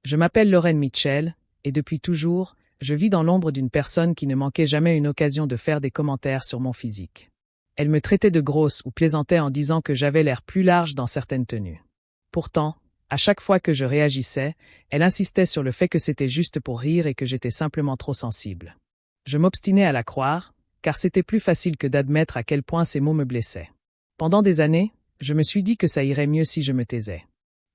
Je m'appelle Lauren Mitchell, et depuis toujours, je vis dans l'ombre d'une personne qui ne manquait jamais une occasion de faire des commentaires sur mon physique. Elle me traitait de grosse ou plaisantait en disant que j'avais l'air plus large dans certaines tenues. Pourtant, à chaque fois que je réagissais, elle insistait sur le fait que c'était juste pour rire et que j'étais simplement trop sensible. Je m'obstinais à la croire, car c'était plus facile que d'admettre à quel point ces mots me blessaient. Pendant des années, je me suis dit que ça irait mieux si je me taisais.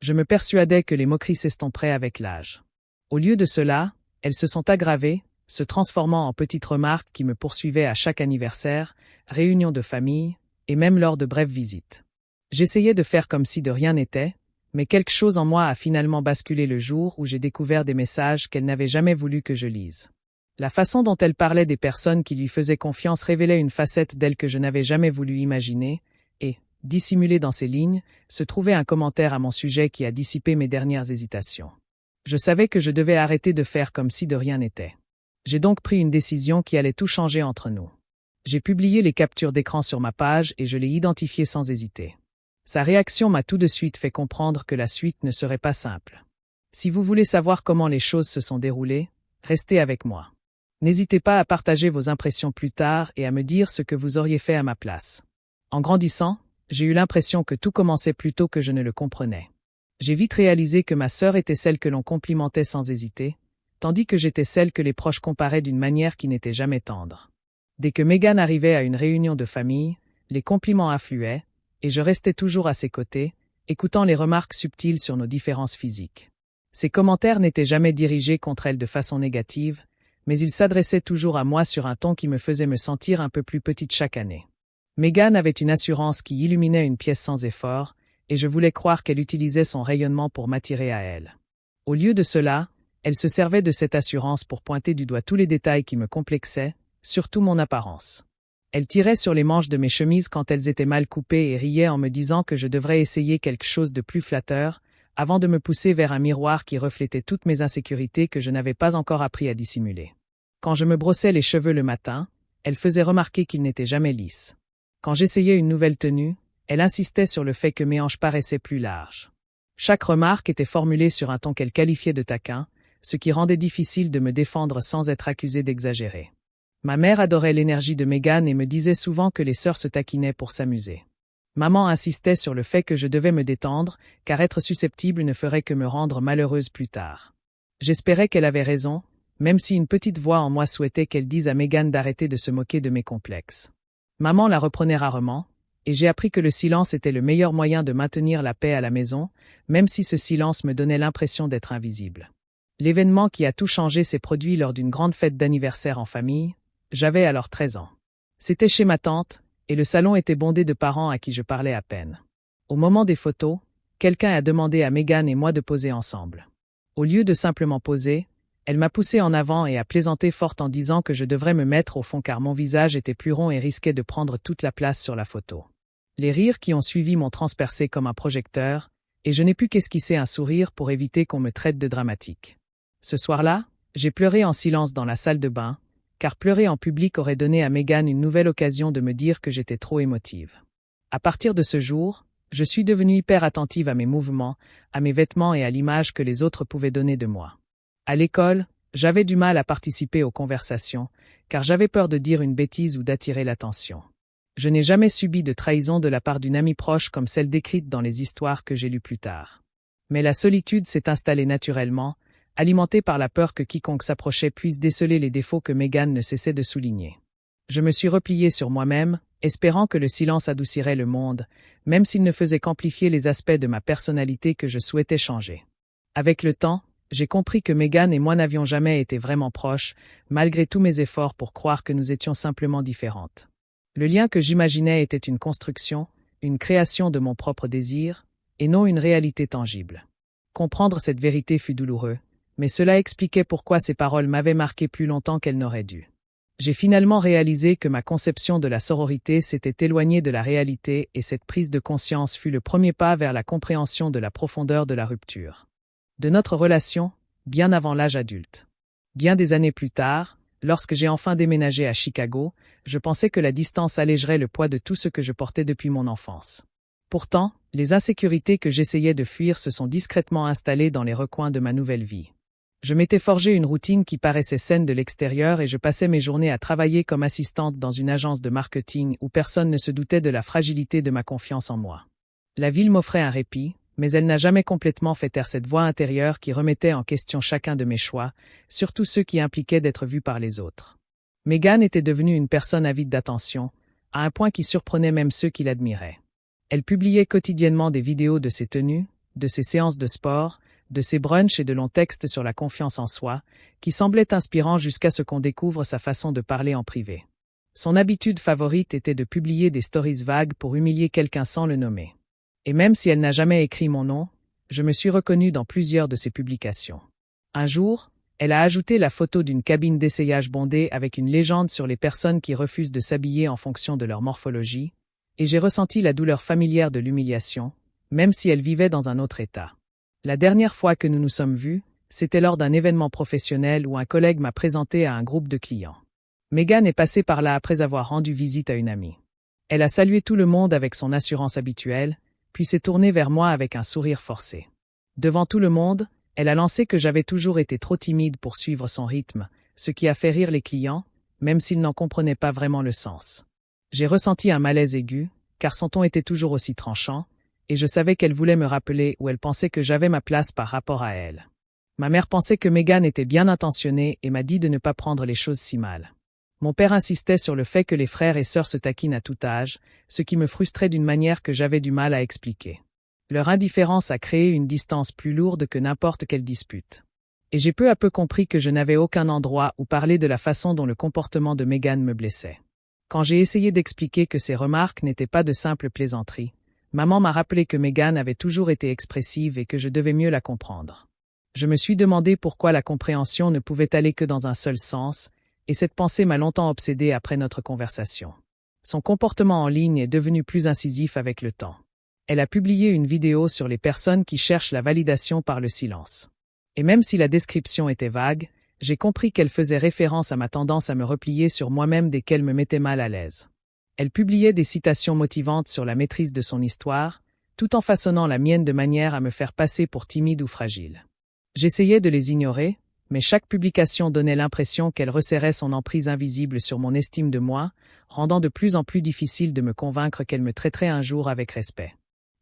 Je me persuadais que les moqueries s'estomperaient avec l'âge. Au lieu de cela, elles se sont aggravées, se transformant en petites remarques qui me poursuivaient à chaque anniversaire, réunion de famille, et même lors de brèves visites. J'essayais de faire comme si de rien n'était, mais quelque chose en moi a finalement basculé le jour où j'ai découvert des messages qu'elle n'avait jamais voulu que je lise. La façon dont elle parlait des personnes qui lui faisaient confiance révélait une facette d'elle que je n'avais jamais voulu imaginer, et, dissimulé dans ces lignes, se trouvait un commentaire à mon sujet qui a dissipé mes dernières hésitations. Je savais que je devais arrêter de faire comme si de rien n'était. J'ai donc pris une décision qui allait tout changer entre nous. J'ai publié les captures d'écran sur ma page et je l'ai identifié sans hésiter. Sa réaction m'a tout de suite fait comprendre que la suite ne serait pas simple. Si vous voulez savoir comment les choses se sont déroulées, restez avec moi. N'hésitez pas à partager vos impressions plus tard et à me dire ce que vous auriez fait à ma place. En grandissant, j'ai eu l'impression que tout commençait plus tôt que je ne le comprenais. J'ai vite réalisé que ma sœur était celle que l'on complimentait sans hésiter, tandis que j'étais celle que les proches comparaient d'une manière qui n'était jamais tendre. Dès que Megan arrivait à une réunion de famille, les compliments affluaient, et je restais toujours à ses côtés, écoutant les remarques subtiles sur nos différences physiques. Ces commentaires n'étaient jamais dirigés contre elle de façon négative, mais ils s'adressaient toujours à moi sur un ton qui me faisait me sentir un peu plus petite chaque année. Megan avait une assurance qui illuminait une pièce sans effort, et je voulais croire qu'elle utilisait son rayonnement pour m'attirer à elle. Au lieu de cela, elle se servait de cette assurance pour pointer du doigt tous les détails qui me complexaient, surtout mon apparence. Elle tirait sur les manches de mes chemises quand elles étaient mal coupées et riait en me disant que je devrais essayer quelque chose de plus flatteur, avant de me pousser vers un miroir qui reflétait toutes mes insécurités que je n'avais pas encore appris à dissimuler. Quand je me brossais les cheveux le matin, elle faisait remarquer qu'ils n'étaient jamais lisses. Quand j'essayais une nouvelle tenue, elle insistait sur le fait que mes hanches paraissaient plus larges. Chaque remarque était formulée sur un ton qu'elle qualifiait de taquin, ce qui rendait difficile de me défendre sans être accusée d'exagérer. Ma mère adorait l'énergie de Megan et me disait souvent que les sœurs se taquinaient pour s'amuser. Maman insistait sur le fait que je devais me détendre, car être susceptible ne ferait que me rendre malheureuse plus tard. J'espérais qu'elle avait raison, même si une petite voix en moi souhaitait qu'elle dise à Megan d'arrêter de se moquer de mes complexes. Maman la reprenait rarement, et j'ai appris que le silence était le meilleur moyen de maintenir la paix à la maison, même si ce silence me donnait l'impression d'être invisible. L'événement qui a tout changé s'est produit lors d'une grande fête d'anniversaire en famille. J'avais alors 13 ans. C'était chez ma tante, et le salon était bondé de parents à qui je parlais à peine. Au moment des photos, quelqu'un a demandé à Megan et moi de poser ensemble. Au lieu de simplement poser, elle m'a poussé en avant et a plaisanté fort en disant que je devrais me mettre au fond car mon visage était plus rond et risquait de prendre toute la place sur la photo. Les rires qui ont suivi m'ont transpercé comme un projecteur, et je n'ai pu qu'esquisser un sourire pour éviter qu'on me traite de dramatique. Ce soir-là, j'ai pleuré en silence dans la salle de bain, car pleurer en public aurait donné à Megan une nouvelle occasion de me dire que j'étais trop émotive. À partir de ce jour, je suis devenue hyper attentive à mes mouvements, à mes vêtements et à l'image que les autres pouvaient donner de moi. À l'école, j'avais du mal à participer aux conversations, car j'avais peur de dire une bêtise ou d'attirer l'attention. Je n'ai jamais subi de trahison de la part d'une amie proche comme celle décrite dans les histoires que j'ai lues plus tard. Mais la solitude s'est installée naturellement, alimentée par la peur que quiconque s'approchait puisse déceler les défauts que Megan ne cessait de souligner. Je me suis repliée sur moi-même, espérant que le silence adoucirait le monde, même s'il ne faisait qu'amplifier les aspects de ma personnalité que je souhaitais changer. Avec le temps, j'ai compris que Megan et moi n'avions jamais été vraiment proches, malgré tous mes efforts pour croire que nous étions simplement différentes. Le lien que j'imaginais était une construction, une création de mon propre désir, et non une réalité tangible. Comprendre cette vérité fut douloureux, mais cela expliquait pourquoi ces paroles m'avaient marqué plus longtemps qu'elles n'auraient dû. J'ai finalement réalisé que ma conception de la sororité s'était éloignée de la réalité et cette prise de conscience fut le premier pas vers la compréhension de la profondeur de la rupture. De notre relation, bien avant l'âge adulte. Bien des années plus tard, lorsque j'ai enfin déménagé à Chicago, je pensais que la distance allégerait le poids de tout ce que je portais depuis mon enfance. Pourtant, Les insécurités que j'essayais de fuir se sont discrètement installées dans les recoins de ma nouvelle vie. Je m'étais forgé une routine qui paraissait saine de l'extérieur et je passais mes journées à travailler comme assistante dans une agence de marketing où personne ne se doutait de la fragilité de ma confiance en moi. La ville m'offrait un répit, mais elle n'a jamais complètement fait taire cette voix intérieure qui remettait en question chacun de mes choix, surtout ceux qui impliquaient d'être vus par les autres. Megan était devenue une personne avide d'attention, à un point qui surprenait même ceux qui l'admiraient. Elle publiait quotidiennement des vidéos de ses tenues, de ses séances de sport, de ses brunchs et de longs textes sur la confiance en soi, qui semblaient inspirants jusqu'à ce qu'on découvre sa façon de parler en privé. Son habitude favorite était de publier des stories vagues pour humilier quelqu'un sans le nommer. Et même si elle n'a jamais écrit mon nom, je me suis reconnu dans plusieurs de ses publications. Un jour, elle a ajouté la photo d'une cabine d'essayage bondée avec une légende sur les personnes qui refusent de s'habiller en fonction de leur morphologie, et j'ai ressenti la douleur familière de l'humiliation, même si elle vivait dans un autre état. La dernière fois que nous nous sommes vus, c'était lors d'un événement professionnel où un collègue m'a présenté à un groupe de clients. Megan est passée par là après avoir rendu visite à une amie. Elle a salué tout le monde avec son assurance habituelle, puis s'est tournée vers moi avec un sourire forcé. Devant tout le monde, elle a lancé que j'avais toujours été trop timide pour suivre son rythme, ce qui a fait rire les clients, même s'ils n'en comprenaient pas vraiment le sens. J'ai ressenti un malaise aigu, car son ton était toujours aussi tranchant, et je savais qu'elle voulait me rappeler où elle pensait que j'avais ma place par rapport à elle. Ma mère pensait que Megan était bien intentionnée et m'a dit de ne pas prendre les choses si mal. Mon père insistait sur le fait que les frères et sœurs se taquinent à tout âge, ce qui me frustrait d'une manière que j'avais du mal à expliquer. Leur indifférence a créé une distance plus lourde que n'importe quelle dispute. Et j'ai peu à peu compris que je n'avais aucun endroit où parler de la façon dont le comportement de Megan me blessait. Quand j'ai essayé d'expliquer que ces remarques n'étaient pas de simples plaisanteries, maman m'a rappelé que Megan avait toujours été expressive et que je devais mieux la comprendre. Je me suis demandé pourquoi la compréhension ne pouvait aller que dans un seul sens, et cette pensée m'a longtemps obsédée après notre conversation. Son comportement en ligne est devenu plus incisif avec le temps. Elle a publié une vidéo sur les personnes qui cherchent la validation par le silence. Et même si la description était vague, j'ai compris qu'elle faisait référence à ma tendance à me replier sur moi-même dès qu'elle me mettait mal à l'aise. Elle publiait des citations motivantes sur la maîtrise de son histoire, tout en façonnant la mienne de manière à me faire passer pour timide ou fragile. J'essayais de les ignorer, mais chaque publication donnait l'impression qu'elle resserrait son emprise invisible sur mon estime de moi, rendant de plus en plus difficile de me convaincre qu'elle me traiterait un jour avec respect.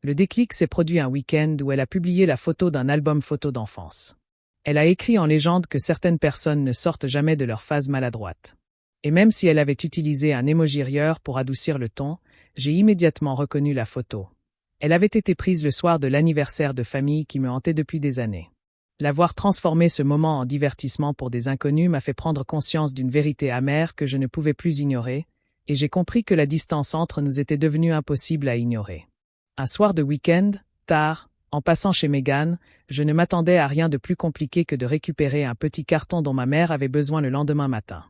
Le déclic s'est produit un week-end où elle a publié la photo d'un album photo d'enfance. Elle a écrit en légende que certaines personnes ne sortent jamais de leur phase maladroite. Et même si elle avait utilisé un emoji rire pour adoucir le ton, j'ai immédiatement reconnu la photo. Elle avait été prise le soir de l'anniversaire de famille qui me hantait depuis des années. L'avoir transformé ce moment en divertissement pour des inconnus m'a fait prendre conscience d'une vérité amère que je ne pouvais plus ignorer, et j'ai compris que la distance entre nous était devenue impossible à ignorer. Un soir de week-end, tard, en passant chez Megan, je ne m'attendais à rien de plus compliqué que de récupérer un petit carton dont ma mère avait besoin le lendemain matin.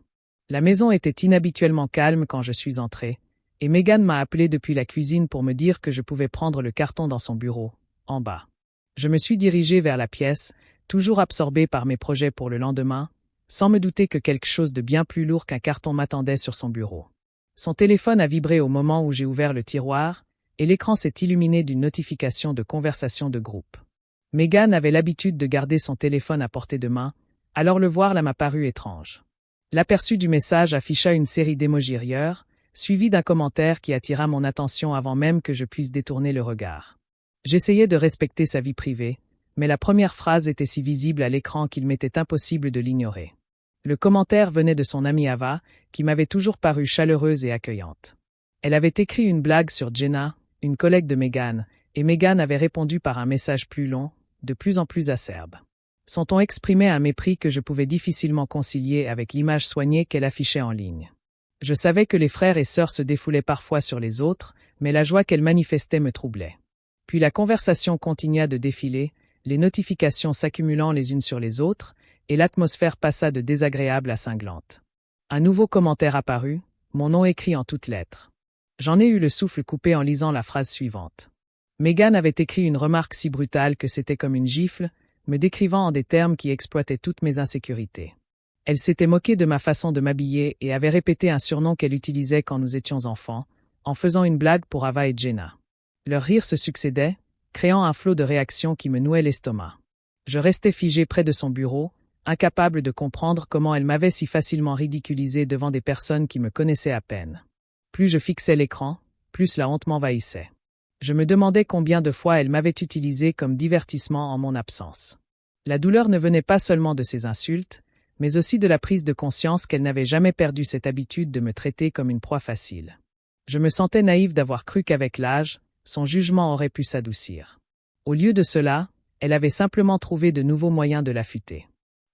La maison était inhabituellement calme quand je suis entré, et Megan m'a appelé depuis la cuisine pour me dire que je pouvais prendre le carton dans son bureau, en bas. Je me suis dirigé vers la pièce, toujours absorbé par mes projets pour le lendemain, sans me douter que quelque chose de bien plus lourd qu'un carton m'attendait sur son bureau. Son téléphone a vibré au moment où j'ai ouvert le tiroir, et l'écran s'est illuminé d'une notification de conversation de groupe. Megan avait l'habitude de garder son téléphone à portée de main, alors le voir m'a paru étrange. L'aperçu du message afficha une série d'émojis rieurs, suivi d'un commentaire qui attira mon attention avant même que je puisse détourner le regard. J'essayais de respecter sa vie privée, mais la première phrase était si visible à l'écran qu'il m'était impossible de l'ignorer. Le commentaire venait de son amie Ava, qui m'avait toujours paru chaleureuse et accueillante. Elle avait écrit une blague sur Jenna, une collègue de Megan, et Megan avait répondu par un message plus long, de plus en plus acerbe. Son ton exprimait un mépris que je pouvais difficilement concilier avec l'image soignée qu'elle affichait en ligne. Je savais que les frères et sœurs se défoulaient parfois sur les autres, mais la joie qu'elle manifestait me troublait. Puis la conversation continua de défiler, les notifications s'accumulant les unes sur les autres, et l'atmosphère passa de désagréable à cinglante. Un nouveau commentaire apparut, mon nom écrit en toutes lettres. J'en ai eu le souffle coupé en lisant la phrase suivante. Megan avait écrit une remarque si brutale que c'était comme une gifle, me décrivant en des termes qui exploitaient toutes mes insécurités. Elle s'était moquée de ma façon de m'habiller et avait répété un surnom qu'elle utilisait quand nous étions enfants, en faisant une blague pour Ava et Jenna. Leurs rires se succédaient, créant un flot de réactions qui me nouait l'estomac. Je restais figé près de son bureau, incapable de comprendre comment elle m'avait si facilement ridiculisé devant des personnes qui me connaissaient à peine. Plus je fixais l'écran, plus la honte m'envahissait. Je me demandais combien de fois elle m'avait utilisé comme divertissement en mon absence. La douleur ne venait pas seulement de ses insultes, mais aussi de la prise de conscience qu'elle n'avait jamais perdu cette habitude de me traiter comme une proie facile. Je me sentais naïve d'avoir cru qu'avec l'âge, son jugement aurait pu s'adoucir. Au lieu de cela, elle avait simplement trouvé de nouveaux moyens de l'affûter.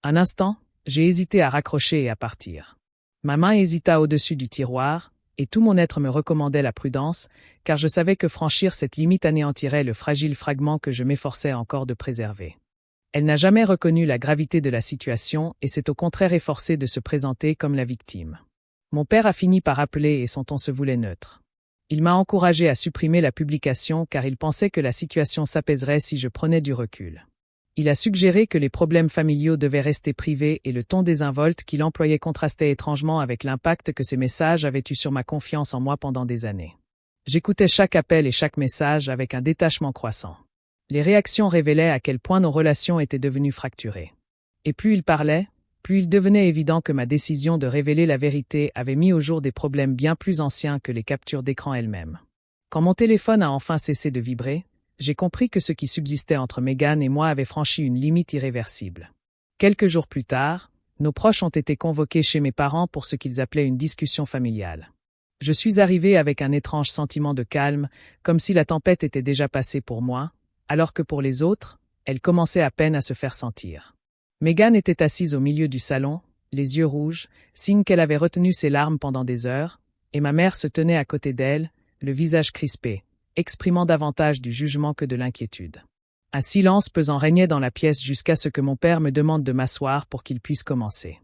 Un instant, j'ai hésité à raccrocher et à partir. Ma main hésita au-dessus du tiroir, et tout mon être me recommandait la prudence, car je savais que franchir cette limite anéantirait le fragile fragment que je m'efforçais encore de préserver. Elle n'a jamais reconnu la gravité de la situation et s'est au contraire efforcée de se présenter comme la victime. Mon père a fini par appeler et son ton se voulait neutre. Il m'a encouragé à supprimer la publication car il pensait que la situation s'apaiserait si je prenais du recul. Il a suggéré que les problèmes familiaux devaient rester privés et le ton désinvolte qu'il employait contrastait étrangement avec l'impact que ces messages avaient eu sur ma confiance en moi pendant des années. J'écoutais chaque appel et chaque message avec un détachement croissant. Les réactions révélaient à quel point nos relations étaient devenues fracturées. Et plus il parlait, plus il devenait évident que ma décision de révéler la vérité avait mis au jour des problèmes bien plus anciens que les captures d'écran elles-mêmes. Quand mon téléphone a enfin cessé de vibrer, j'ai compris que ce qui subsistait entre Megan et moi avait franchi une limite irréversible. Quelques jours plus tard, nos proches ont été convoqués chez mes parents pour ce qu'ils appelaient une discussion familiale. Je suis arrivé avec un étrange sentiment de calme, comme si la tempête était déjà passée pour moi, alors que pour les autres, elle commençait à peine à se faire sentir. Megan était assise au milieu du salon, les yeux rouges, signe qu'elle avait retenu ses larmes pendant des heures, et ma mère se tenait à côté d'elle, le visage crispé, exprimant davantage du jugement que de l'inquiétude. Un silence pesant régnait dans la pièce jusqu'à ce que mon père me demande de m'asseoir pour qu'il puisse commencer.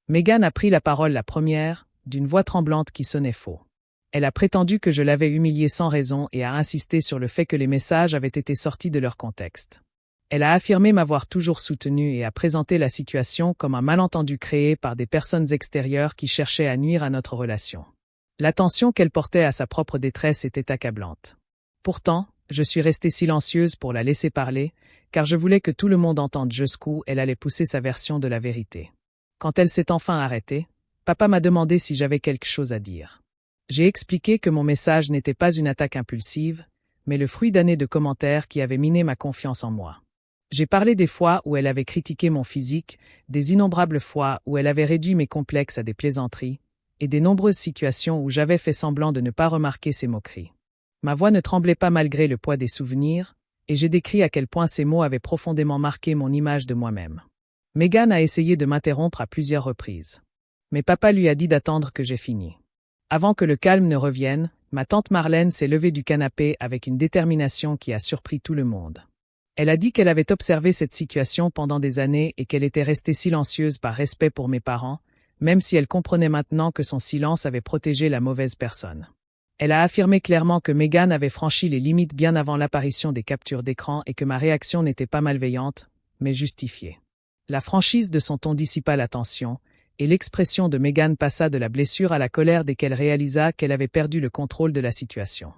Megan a pris la parole la première, d'une voix tremblante qui sonnait faux. Elle a prétendu que je l'avais humiliée sans raison et a insisté sur le fait que les messages avaient été sortis de leur contexte. Elle a affirmé m'avoir toujours soutenue et a présenté la situation comme un malentendu créé par des personnes extérieures qui cherchaient à nuire à notre relation. L'attention qu'elle portait à sa propre détresse était accablante. Pourtant, je suis restée silencieuse pour la laisser parler, car je voulais que tout le monde entende jusqu'où elle allait pousser sa version de la vérité. Quand elle s'est enfin arrêtée, papa m'a demandé si j'avais quelque chose à dire. J'ai expliqué que mon message n'était pas une attaque impulsive, mais le fruit d'années de commentaires qui avaient miné ma confiance en moi. J'ai parlé des fois où elle avait critiqué mon physique, des innombrables fois où elle avait réduit mes complexes à des plaisanteries, et des nombreuses situations où j'avais fait semblant de ne pas remarquer ses moqueries. Ma voix ne tremblait pas malgré le poids des souvenirs, et j'ai décrit à quel point ces mots avaient profondément marqué mon image de moi-même. Megan a essayé de m'interrompre à plusieurs reprises. Mais papa lui a dit d'attendre que j'aie fini. Avant que le calme ne revienne, ma tante Marlène s'est levée du canapé avec une détermination qui a surpris tout le monde. Elle a dit qu'elle avait observé cette situation pendant des années et qu'elle était restée silencieuse par respect pour mes parents, même si elle comprenait maintenant que son silence avait protégé la mauvaise personne. Elle a affirmé clairement que Megan avait franchi les limites bien avant l'apparition des captures d'écran et que ma réaction n'était pas malveillante, mais justifiée. La franchise de son ton dissipa la tension, et l'expression de Megan passa de la blessure à la colère dès qu'elle réalisa qu'elle avait perdu le contrôle de la situation.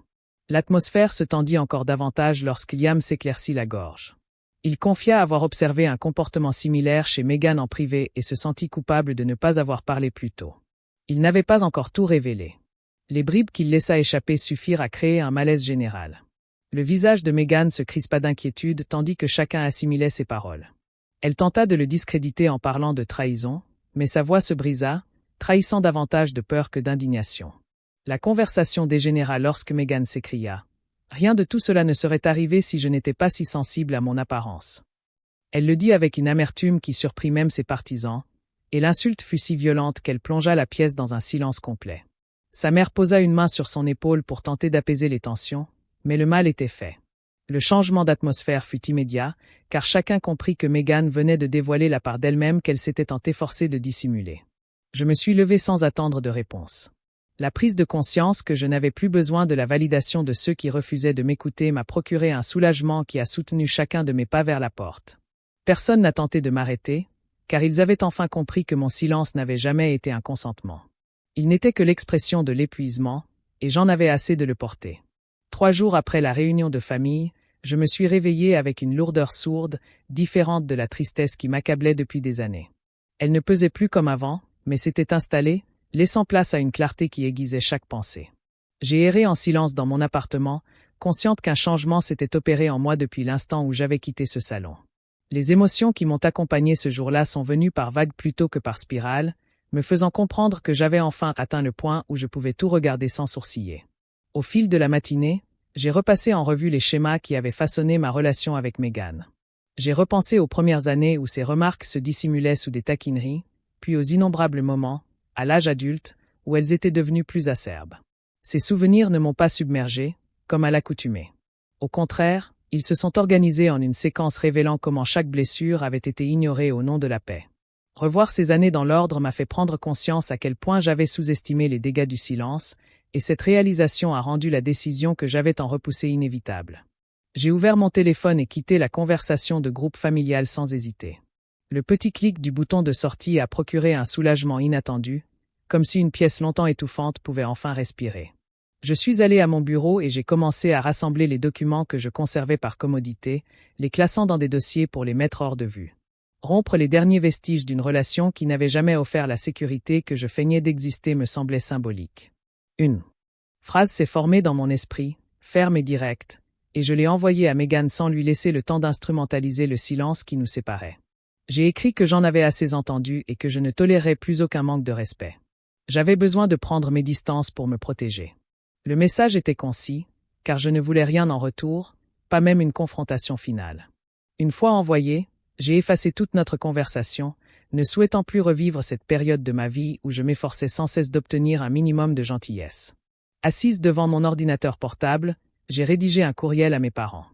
L'atmosphère se tendit encore davantage lorsque Liam s'éclaircit la gorge. Il confia avoir observé un comportement similaire chez Megan en privé et se sentit coupable de ne pas avoir parlé plus tôt. Il n'avait pas encore tout révélé. Les bribes qu'il laissa échapper suffirent à créer un malaise général. Le visage de Megan se crispa d'inquiétude tandis que chacun assimilait ses paroles. Elle tenta de le discréditer en parlant de trahison, mais sa voix se brisa, trahissant davantage de peur que d'indignation. La conversation dégénéra lorsque Megan s'écria « Rien de tout cela ne serait arrivé si je n'étais pas si sensible à mon apparence. » Elle le dit avec une amertume qui surprit même ses partisans, et l'insulte fut si violente qu'elle plongea la pièce dans un silence complet. Sa mère posa une main sur son épaule pour tenter d'apaiser les tensions, mais le mal était fait. Le changement d'atmosphère fut immédiat, car chacun comprit que Megan venait de dévoiler la part d'elle-même qu'elle s'était tant efforcée de dissimuler. Je me suis levé sans attendre de réponse. La prise de conscience que je n'avais plus besoin de la validation de ceux qui refusaient de m'écouter m'a procuré un soulagement qui a soutenu chacun de mes pas vers la porte. Personne n'a tenté de m'arrêter, car ils avaient enfin compris que mon silence n'avait jamais été un consentement. Il n'était que l'expression de l'épuisement, et j'en avais assez de le porter. 3 jours après la réunion de famille, je me suis réveillée avec une lourdeur sourde, différente de la tristesse qui m'accablait depuis des années. Elle ne pesait plus comme avant, mais s'était installée, laissant place à une clarté qui aiguisait chaque pensée. J'ai erré en silence dans mon appartement, consciente qu'un changement s'était opéré en moi depuis l'instant où j'avais quitté ce salon. Les émotions qui m'ont accompagné ce jour-là sont venues par vagues plutôt que par spirales, me faisant comprendre que j'avais enfin atteint le point où je pouvais tout regarder sans sourciller. Au fil de la matinée, j'ai repassé en revue les schémas qui avaient façonné ma relation avec Megan. J'ai repensé aux premières années où ses remarques se dissimulaient sous des taquineries, puis aux innombrables moments, à l'âge adulte, où elles étaient devenues plus acerbes. Ces souvenirs ne m'ont pas submergé, comme à l'accoutumée. Au contraire, ils se sont organisés en une séquence révélant comment chaque blessure avait été ignorée au nom de la paix. Revoir ces années dans l'ordre m'a fait prendre conscience à quel point j'avais sous-estimé les dégâts du silence, et cette réalisation a rendu la décision que j'avais tant repoussée inévitable. J'ai ouvert mon téléphone et quitté la conversation de groupe familial sans hésiter. Le petit clic du bouton de sortie a procuré un soulagement inattendu, comme si une pièce longtemps étouffante pouvait enfin respirer. Je suis allé à mon bureau et j'ai commencé à rassembler les documents que je conservais par commodité, les classant dans des dossiers pour les mettre hors de vue. Rompre les derniers vestiges d'une relation qui n'avait jamais offert la sécurité que je feignais d'exister me semblait symbolique. Une phrase s'est formée dans mon esprit, ferme et directe, et je l'ai envoyée à Megan sans lui laisser le temps d'instrumentaliser le silence qui nous séparait. J'ai écrit que j'en avais assez entendu et que je ne tolérerais plus aucun manque de respect. J'avais besoin de prendre mes distances pour me protéger. Le message était concis, car je ne voulais rien en retour, pas même une confrontation finale. Une fois envoyé, j'ai effacé toute notre conversation, ne souhaitant plus revivre cette période de ma vie où je m'efforçais sans cesse d'obtenir un minimum de gentillesse. Assise devant mon ordinateur portable, j'ai rédigé un courriel à mes parents.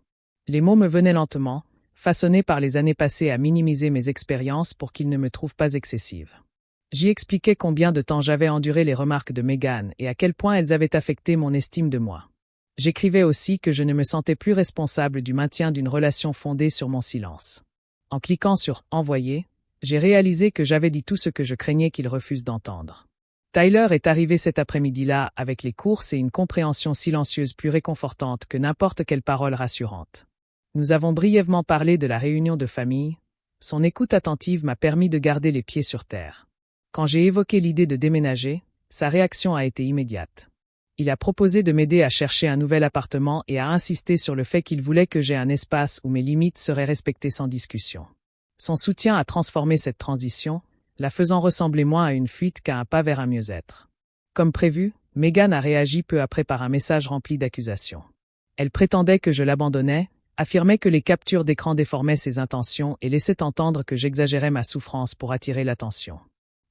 Les mots me venaient lentement, façonnés par les années passées à minimiser mes expériences pour qu'ils ne me trouvent pas excessives. J'y expliquais combien de temps j'avais enduré les remarques de Megan et à quel point elles avaient affecté mon estime de moi. J'écrivais aussi que je ne me sentais plus responsable du maintien d'une relation fondée sur mon silence. En cliquant sur « Envoyer », j'ai réalisé que j'avais dit tout ce que je craignais qu'il refuse d'entendre. Tyler est arrivé cet après-midi-là avec les courses et une compréhension silencieuse plus réconfortante que n'importe quelle parole rassurante. Nous avons brièvement parlé de la réunion de famille. Son écoute attentive m'a permis de garder les pieds sur terre. Quand j'ai évoqué l'idée de déménager, sa réaction a été immédiate. Il a proposé de m'aider à chercher un nouvel appartement et a insisté sur le fait qu'il voulait que j'aie un espace où mes limites seraient respectées sans discussion. Son soutien a transformé cette transition, la faisant ressembler moins à une fuite qu'à un pas vers un mieux-être. Comme prévu, Megan a réagi peu après par un message rempli d'accusations. Elle prétendait que je l'abandonnais, affirmait que les captures d'écran déformaient ses intentions et laissait entendre que j'exagérais ma souffrance pour attirer l'attention.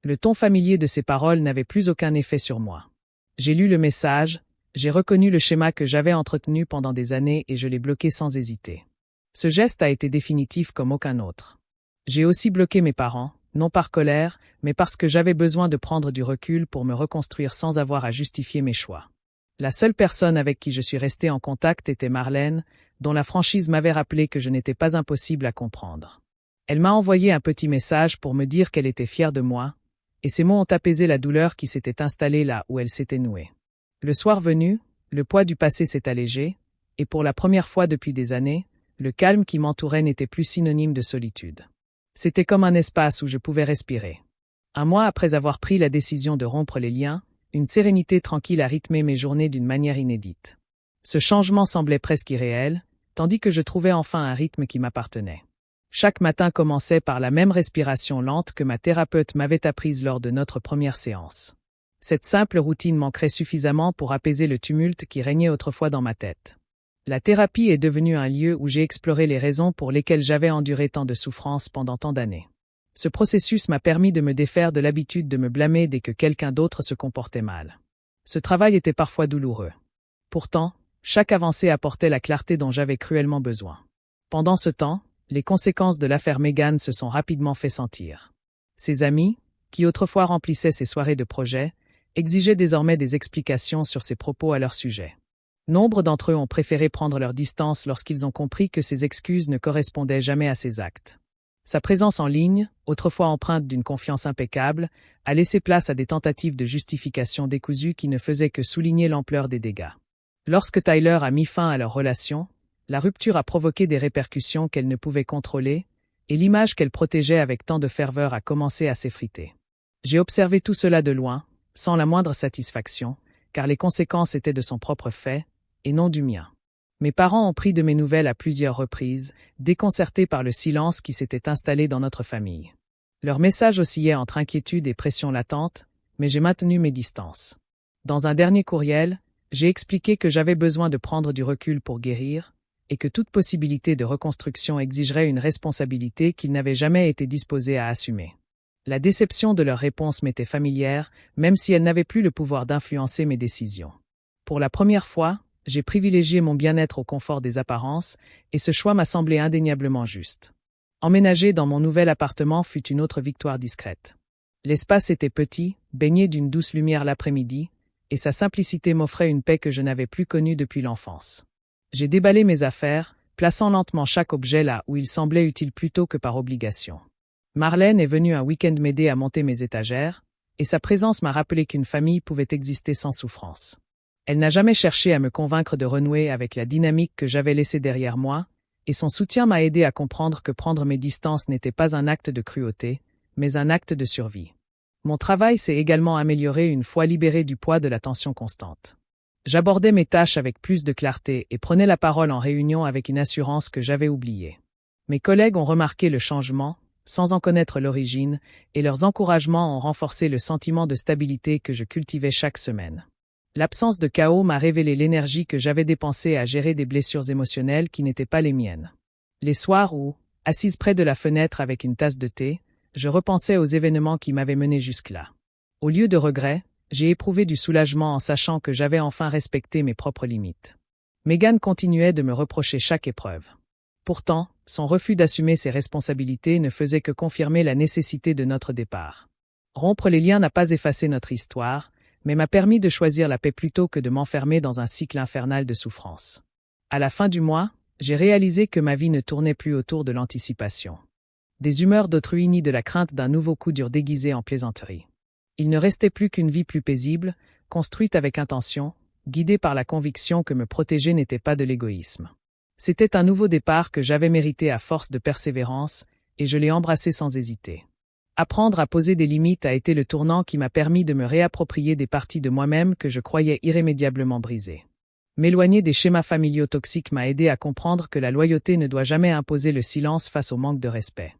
Le ton familier de ses paroles n'avait plus aucun effet sur moi. J'ai lu le message, j'ai reconnu le schéma que j'avais entretenu pendant des années et je l'ai bloqué sans hésiter. Ce geste a été définitif comme aucun autre. J'ai aussi bloqué mes parents, non par colère, mais parce que j'avais besoin de prendre du recul pour me reconstruire sans avoir à justifier mes choix. La seule personne avec qui je suis resté en contact était Marlène, dont la franchise m'avait rappelé que je n'étais pas impossible à comprendre. Elle m'a envoyé un petit message pour me dire qu'elle était fière de moi, et ces mots ont apaisé la douleur qui s'était installée là où elle s'était nouée. Le soir venu, le poids du passé s'est allégé, et pour la première fois depuis des années, le calme qui m'entourait n'était plus synonyme de solitude. C'était comme un espace où je pouvais respirer. Un mois après avoir pris la décision de rompre les liens, une sérénité tranquille a rythmé mes journées d'une manière inédite. Ce changement semblait presque irréel, tandis que je trouvais enfin un rythme qui m'appartenait. Chaque matin commençait par la même respiration lente que ma thérapeute m'avait apprise lors de notre première séance. Cette simple routine manquerait suffisamment pour apaiser le tumulte qui régnait autrefois dans ma tête. La thérapie est devenue un lieu où j'ai exploré les raisons pour lesquelles j'avais enduré tant de souffrances pendant tant d'années. Ce processus m'a permis de me défaire de l'habitude de me blâmer dès que quelqu'un d'autre se comportait mal. Ce travail était parfois douloureux. Pourtant, chaque avancée apportait la clarté dont j'avais cruellement besoin. Pendant ce temps, les conséquences de l'affaire Megan se sont rapidement fait sentir. Ses amis, qui autrefois remplissaient ses soirées de projet, exigeaient désormais des explications sur ses propos à leur sujet. Nombre d'entre eux ont préféré prendre leur distance lorsqu'ils ont compris que ses excuses ne correspondaient jamais à ses actes. Sa présence en ligne, autrefois empreinte d'une confiance impeccable, a laissé place à des tentatives de justification décousues qui ne faisaient que souligner l'ampleur des dégâts. Lorsque Tyler a mis fin à leur relation, la rupture a provoqué des répercussions qu'elle ne pouvait contrôler, et l'image qu'elle protégeait avec tant de ferveur a commencé à s'effriter. J'ai observé tout cela de loin, sans la moindre satisfaction, car les conséquences étaient de son propre fait, et non du mien. Mes parents ont pris de mes nouvelles à plusieurs reprises, déconcertés par le silence qui s'était installé dans notre famille. Leurs messages oscillaient entre inquiétude et pression latente, mais j'ai maintenu mes distances. Dans un dernier courriel, j'ai expliqué que j'avais besoin de prendre du recul pour guérir, et que toute possibilité de reconstruction exigerait une responsabilité qu'ils n'avaient jamais été disposés à assumer. La déception de leur réponse m'était familière, même si elle n'avait plus le pouvoir d'influencer mes décisions. Pour la première fois, j'ai privilégié mon bien-être au confort des apparences, et ce choix m'a semblé indéniablement juste. Emménager dans mon nouvel appartement fut une autre victoire discrète. L'espace était petit, baigné d'une douce lumière l'après-midi, et sa simplicité m'offrait une paix que je n'avais plus connue depuis l'enfance. J'ai déballé mes affaires, plaçant lentement chaque objet là où il semblait utile plutôt que par obligation. Marlène est venue un week-end m'aider à monter mes étagères, et sa présence m'a rappelé qu'une famille pouvait exister sans souffrance. Elle n'a jamais cherché à me convaincre de renouer avec la dynamique que j'avais laissée derrière moi, et son soutien m'a aidé à comprendre que prendre mes distances n'était pas un acte de cruauté, mais un acte de survie. Mon travail s'est également amélioré une fois libéré du poids de la tension constante. J'abordais mes tâches avec plus de clarté et prenais la parole en réunion avec une assurance que j'avais oubliée. Mes collègues ont remarqué le changement, sans en connaître l'origine, et leurs encouragements ont renforcé le sentiment de stabilité que je cultivais chaque semaine. L'absence de chaos m'a révélé l'énergie que j'avais dépensée à gérer des blessures émotionnelles qui n'étaient pas les miennes. Les soirs où, assise près de la fenêtre avec une tasse de thé, je repensais aux événements qui m'avaient mené jusque-là. Au lieu de regret, j'ai éprouvé du soulagement en sachant que j'avais enfin respecté mes propres limites. Megan continuait de me reprocher chaque épreuve. Pourtant, son refus d'assumer ses responsabilités ne faisait que confirmer la nécessité de notre départ. Rompre les liens n'a pas effacé notre histoire, mais m'a permis de choisir la paix plutôt que de m'enfermer dans un cycle infernal de souffrance. À la fin du mois, j'ai réalisé que ma vie ne tournait plus autour de l'anticipation. Des humeurs d'autrui ni de la crainte d'un nouveau coup dur déguisé en plaisanterie. Il ne restait plus qu'une vie plus paisible, construite avec intention, guidée par la conviction que me protéger n'était pas de l'égoïsme. C'était un nouveau départ que j'avais mérité à force de persévérance, et je l'ai embrassé sans hésiter. Apprendre à poser des limites a été le tournant qui m'a permis de me réapproprier des parties de moi-même que je croyais irrémédiablement brisées. M'éloigner des schémas familiaux toxiques m'a aidé à comprendre que la loyauté ne doit jamais imposer le silence face au manque de respect.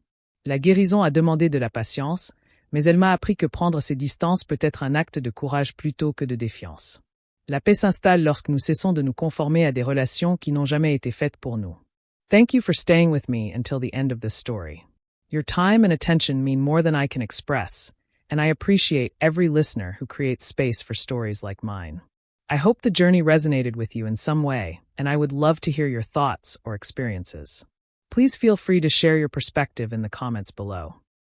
La guérison a demandé de la patience, mais elle m'a appris que prendre ses distances peut être un acte de courage plutôt que de défiance. La paix s'installe lorsque nous cessons de nous conformer à des relations qui n'ont jamais été faites pour nous. Thank you for staying with me until the end of this story. Your time and attention mean more than I can express, and I appreciate every listener who creates space for stories like mine. I hope the journey resonated with you in some way, and I would love to hear your thoughts or experiences. Please feel free to share your perspective in the comments below.